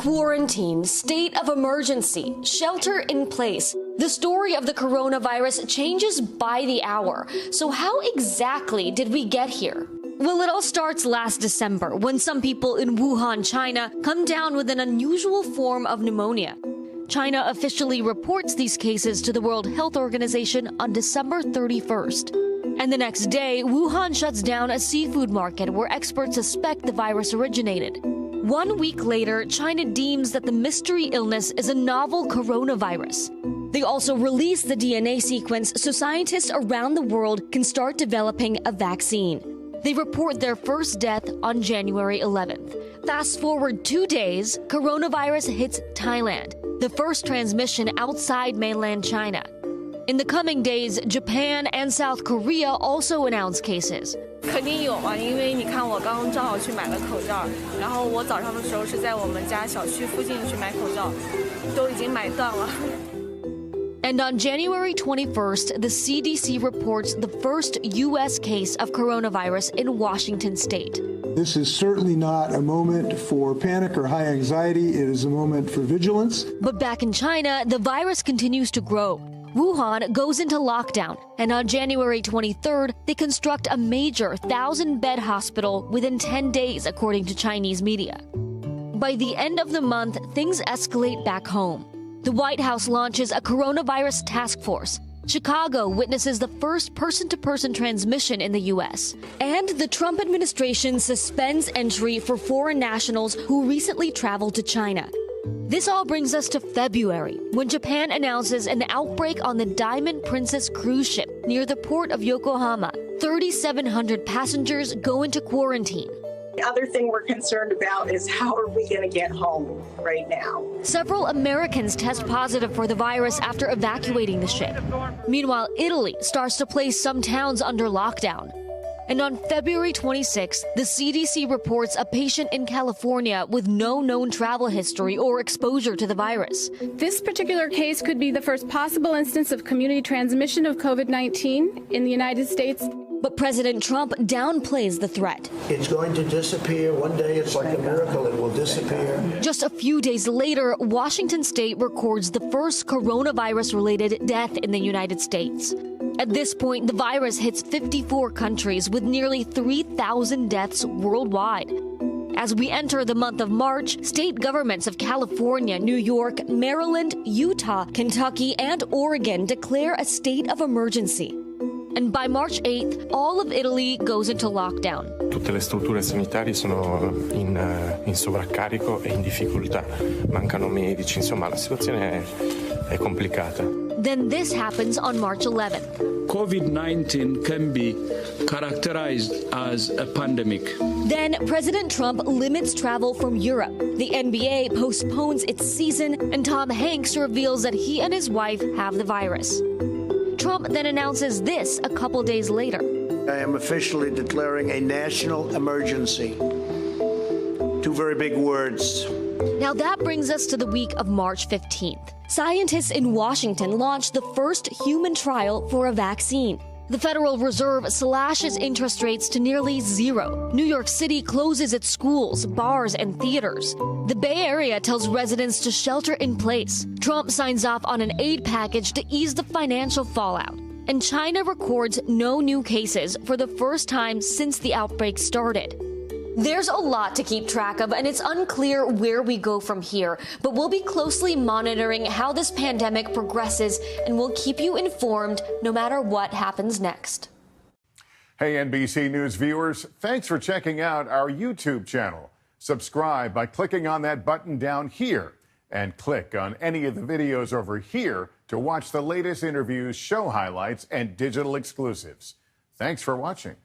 Quarantine, state of emergency, shelter in place. The story of the coronavirus changes by the hour. So how exactly did we get here? Well, it all starts last December when some people in Wuhan, China, come down with an unusual form of pneumonia. China officially reports these cases to the World Health Organization on December 31st. And the next day, Wuhan shuts down a seafood market where experts suspect the virus originated. 1 week later, China deems that the mystery illness is a novel coronavirus. They also release the DNA sequence so scientists around the world can start developing a vaccine. They report their first death on January 11th. Fast forward 2 days, coronavirus hits Thailand, the first transmission outside mainland China. In the coming days, Japan and South Korea also announce cases. 肯定有啊，因为你看我刚刚正好去买了口罩，然后我早上的时候是在我们家小区附近去买口罩，都已经买断了。 And on January 21st, the CDC reports the first U.S. case of coronavirus in Washington state. This is certainly not a moment for panic or high anxiety. It is a moment for vigilance. But back in China, the virus continues to grow. Wuhan goes into lockdown, and on January 23rd, they construct a major 1,000-bed hospital within 10 days, according to Chinese media. By the end of the month, things escalate back home. The White House launches a coronavirus task force. Chicago witnesses the first person-to-person transmission in the U.S. And the Trump administration suspends entry for foreign nationals who recently traveled to China. This all brings us to February, when Japan announces an outbreak on the Diamond Princess cruise ship near the port of Yokohama. 3,700 passengers go into quarantine. The other thing we're concerned about is how are we going to get home right now? Several Americans test positive for the virus after evacuating the ship. Meanwhile, Italy starts to place some towns under lockdown. And on February 26th, the CDC reports a patient in California with no known travel history or exposure to the virus. This particular case could be the first possible instance of community transmission of COVID-19 in the United States. But President Trump downplays the threat. It's going to disappear. One day it's like a miracle. It will disappear. Just a few days later, Washington state records the first coronavirus-related death in the United States. At this point, the virus hits 54 countries with nearly 3,000 deaths worldwide. As we enter the month of March, state governments of California, New York, Maryland, Utah, Kentucky, and Oregon declare a state of emergency. And by March 8th, all of Italy goes into lockdown. Tutte le strutture sanitarie sono in sovraccarico e in difficoltà. Mancano medici, insomma, la situazione è complicata. Then this happens on March 11th. COVID-19 can be characterized as a pandemic. Then President Trump limits travel from Europe. The NBA postpones its season, and Tom Hanks reveals that he and his wife have the virus. Trump then announces this a couple days later. I am officially declaring a national emergency. Two very big words. Now that brings us to the week of March 15th. Scientists in Washington launched the first human trial for a vaccine. The Federal Reserve slashes interest rates to nearly zero. New York City closes its schools, bars, and theaters. The Bay Area tells residents to shelter in place. Trump signs off on an aid package to ease the financial fallout. And China records no new cases for the first time since the outbreak started. There's a lot to keep track of, and it's unclear where we go from here. But we'll be closely monitoring how this pandemic progresses, and we'll keep you informed no matter what happens next. Hey, NBC News viewers, thanks for checking out our YouTube channel. Subscribe by clicking on that button down here, and click on any of the videos over here to watch the latest interviews, show highlights, and digital exclusives. Thanks for watching.